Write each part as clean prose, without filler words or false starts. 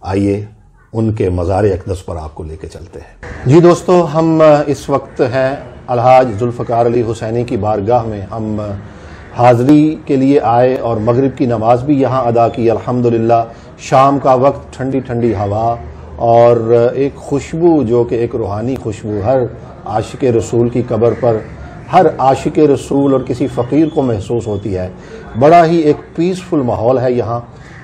آئیے ان کے مزار اقدس پر آپ کو لے کے چلتے ہیں۔ جی دوستو، ہم اس وقت ہیں الحاج ذوالفقار علی حسینی کی بارگاہ میں۔ ہم حاضری کے لیے آئے اور مغرب کی نماز بھی یہاں ادا کی الحمدللہ۔ شام کا وقت، ٹھنڈی ٹھنڈی ہوا اور ایک خوشبو جو کہ ایک روحانی خوشبو ہر عاشق رسول کی قبر پر ہر عاشق رسول اور کسی فقیر کو محسوس ہوتی ہے۔ بڑا ہی ایک پیسفل ماحول ہے یہاں۔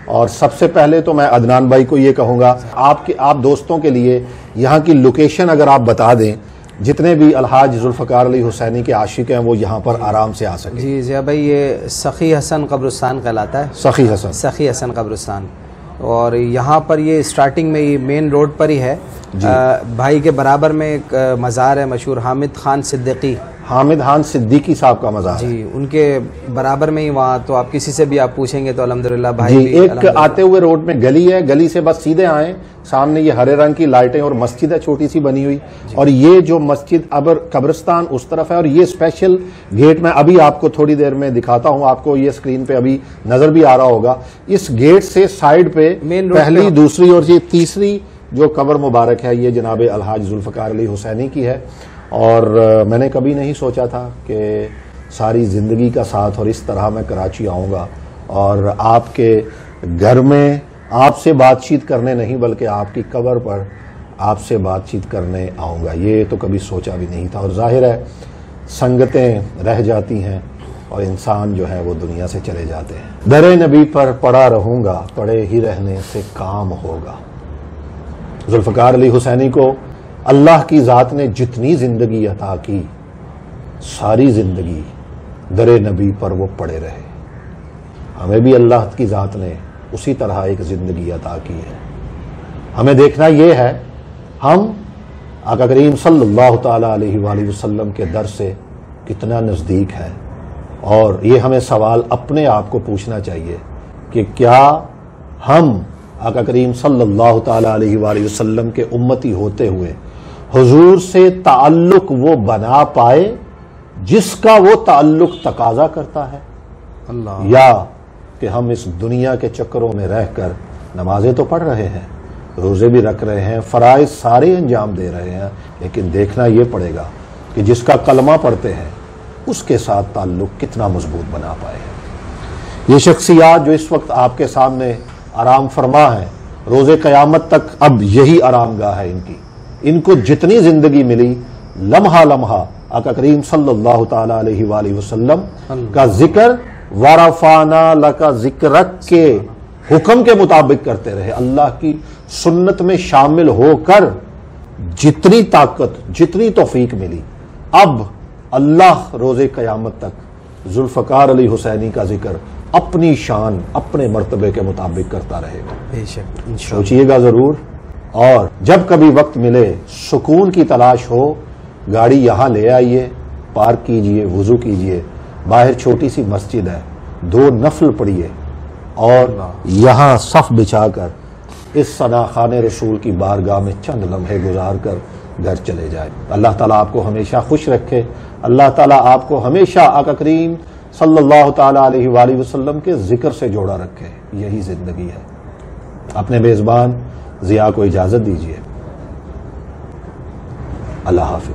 اور سب سے پہلے تو میں عدنان بھائی کو یہ کہوں گا آپ دوستوں کے لیے یہاں کی لوکیشن اگر آپ بتا دیں، جتنے بھی الحاج ذوالفقار علی حسینی کے عاشق ہیں وہ یہاں پر آرام سے آ سکیں۔ جی ضیاء بھائی، یہ سخی حسن قبرستان کہلاتا ہے۔ سخی حسن قبرستان، اور یہاں پر یہ سٹارٹنگ میں یہ مین روڈ پر ہی ہے۔ بھائی کے برابر میں ایک مزار ہے مشہور، حامد خان صدیقی صاحب کا مزار ہے۔ جی، ان کے برابر میں ہی وہاں، تو آپ کسی سے بھی آپ پوچھیں گے تو الحمدللہ بھائی جی ایک آتے ہوئے روڈ میں گلی ہے، گلی سے بس سیدھے آئیں، سامنے یہ ہرے رنگ کی لائٹیں اور مسجد ہے چھوٹی سی بنی ہوئی، اور یہ جو مسجد قبرستان اس طرف ہے، اور یہ اسپیشل گیٹ میں ابھی آپ کو تھوڑی دیر میں دکھاتا ہوں، آپ کو یہ اسکرین پہ ابھی نظر بھی آ رہا ہوگا۔ اس گیٹ سے سائیڈ پہ پہلی، دوسری اور یہ تیسری جو قبر مبارک ہے یہ جناب الحاج ذوالفقار علی حسینی کی ہے۔ اور میں نے کبھی نہیں سوچا تھا کہ ساری زندگی کا ساتھ اور اس طرح میں کراچی آؤں گا اور آپ کے گھر میں آپ سے بات چیت کرنے نہیں بلکہ آپ کی قبر پر آپ سے بات چیت کرنے آؤں گا، یہ تو کبھی سوچا بھی نہیں تھا۔ اور ظاہر ہے سنگتیں رہ جاتی ہیں اور انسان جو ہے وہ دنیا سے چلے جاتے ہیں۔ در نبی پر پڑا رہوں گا، پڑے ہی رہنے سے کام ہوگا۔ ذوالفقار علی حسینی کو اللہ کی ذات نے جتنی زندگی عطا کی، ساری زندگی در نبی پر وہ پڑے رہے۔ ہمیں بھی اللہ کی ذات نے اسی طرح ایک زندگی عطا کی ہے۔ ہمیں دیکھنا یہ ہے ہم آقا کریم صلی اللہ تعالی علیہ وآلہ وسلم کے در سے کتنا نزدیک ہے، اور یہ ہمیں سوال اپنے آپ کو پوچھنا چاہیے کہ کیا ہم آقا کریم صلی اللہ تعالی علیہ وآلہ وسلم کے امتی ہوتے ہوئے حضور سے تعلق وہ بنا پائے جس کا وہ تعلق تقاضا کرتا ہے، یا کہ ہم اس دنیا کے چکروں میں رہ کر نمازیں تو پڑھ رہے ہیں، روزے بھی رکھ رہے ہیں، فرائض سارے انجام دے رہے ہیں، لیکن دیکھنا یہ پڑے گا کہ جس کا کلمہ پڑھتے ہیں اس کے ساتھ تعلق کتنا مضبوط بنا پائے ہیں۔ یہ شخصیات جو اس وقت آپ کے سامنے آرام فرما ہیں، روز قیامت تک اب یہی آرام گاہ ہے ان کو جتنی زندگی ملی، لمحہ لمحہ آقا کریم صلی اللہ تعالی علیہ وآلہ وسلم کا ذکر، وَرَفَعْنَا لَكَ ذِكْرَكَ کے حکم کے مطابق کرتے رہے۔ اللہ کی سنت میں شامل ہو کر جتنی طاقت، جتنی توفیق ملی، اب اللہ روز قیامت تک ذوالفقار علی حسینی کا ذکر اپنی شان، اپنے مرتبے کے مطابق کرتا رہے گا۔ بے شک، سوچئے گا ضرور، اور جب کبھی وقت ملے، سکون کی تلاش ہو، گاڑی یہاں لے آئیے، پارک کیجئے، وضو کیجئے، باہر چھوٹی سی مسجد ہے، 2 نفل پڑھیے اور یہاں صف بچھا کر اس ثناخان رسول کی بارگاہ میں چند لمحے گزار کر گھر چلے جائے۔ اللہ تعالیٰ آپ کو ہمیشہ خوش رکھے، اللہ تعالیٰ آپ کو ہمیشہ آقا کریم صلی اللہ تعالیٰ علیہ وآلہ وسلم کے ذکر سے جوڑا رکھے۔ یہی زندگی ہے۔ اپنے میزبان ضیاء کو اجازت دیجیے۔ اللہ حافظ۔